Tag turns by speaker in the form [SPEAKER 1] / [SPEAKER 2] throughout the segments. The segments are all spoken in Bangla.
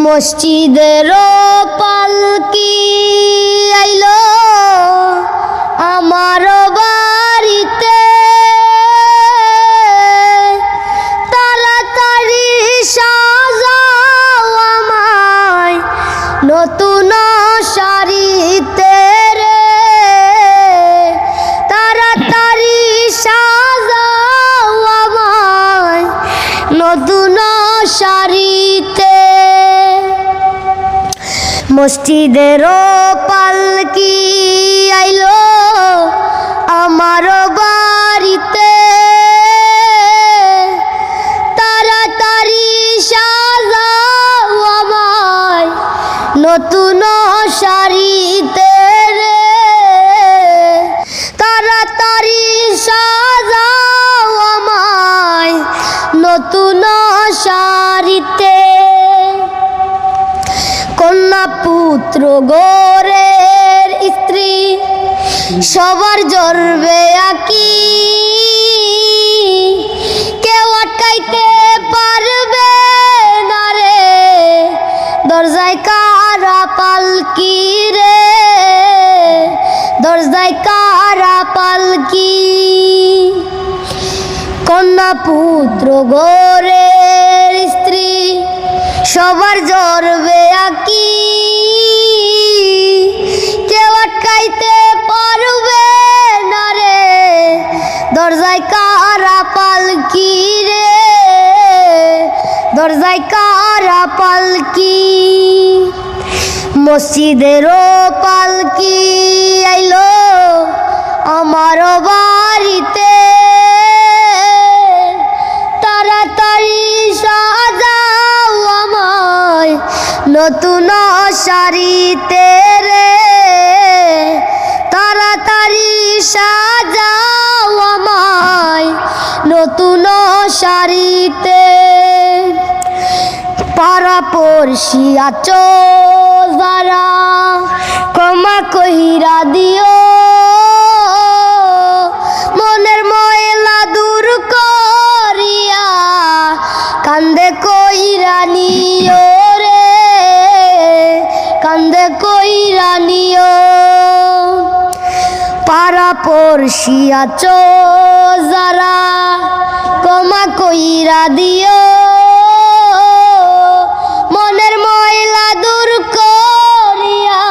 [SPEAKER 1] মসজিদের পালকি আইলো আমার বাড়িতে, তাড়াতাড়ি সাজাও আমায় নতুন শাড়িতে রে, তাড়াতাড়ি সাজাও আমায় নতুন শাড়িতে। মসজিদের পালকি আইলো আমার বাড়িতে, তাড়াতাড়ি সাজাও আমায় নতুন শাড়িতে রে, তাড়াতাড়ি সাজাও আমায় নতুন শাড়িতে। কন্যা পুত্র গোরের স্ত্রী সবার জড়বে আকি, কেউ আটকাইতে পারবে না রে, দরজায় কারা পালকি রে, দরজায় কারা পালকি। কন্যা পুত্র গোরের স্ত্রী সবার জড়বে আকি, কেউ আটকাইতে পারবে না রে, দরজায় কারা পালকি রে, দরজায় কারা পালকি। মসজিদের পালকি আইলো আমার বাড়িতে, তাড়াতাড়ি সাজাও আমায় নতুন শাড়িতে রে, তাড়াতাড়ি সাজাও আমায় নতুন শাড়িতে। পাড়া পড়শি আছো যারা ক্ষমা কইরা দিও, মনের ময়লা দূর করিয়া কান্দে কইরা নিও রে, কান্দে কইরা নিও। পাড়া পড়শি আছো যারা ক্ষমা কইরা দিও, মনের ময়লা দূর করিয়া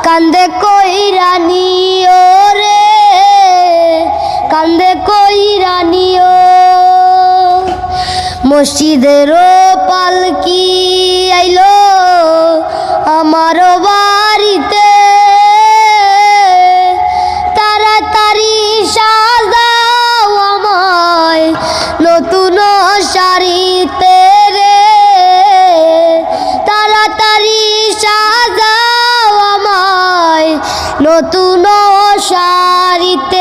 [SPEAKER 1] কান্দে কইরা নিও রে, কান্দে কইরা নিও। মসজিদের পালকি আইলো আমার বাড়িতে, তাড়াতাড়ি সাজাও আমায় নতুন শাড়িতে রে, তাড়াতাড়ি সাজাও আমায় নতুন শাড়িতে।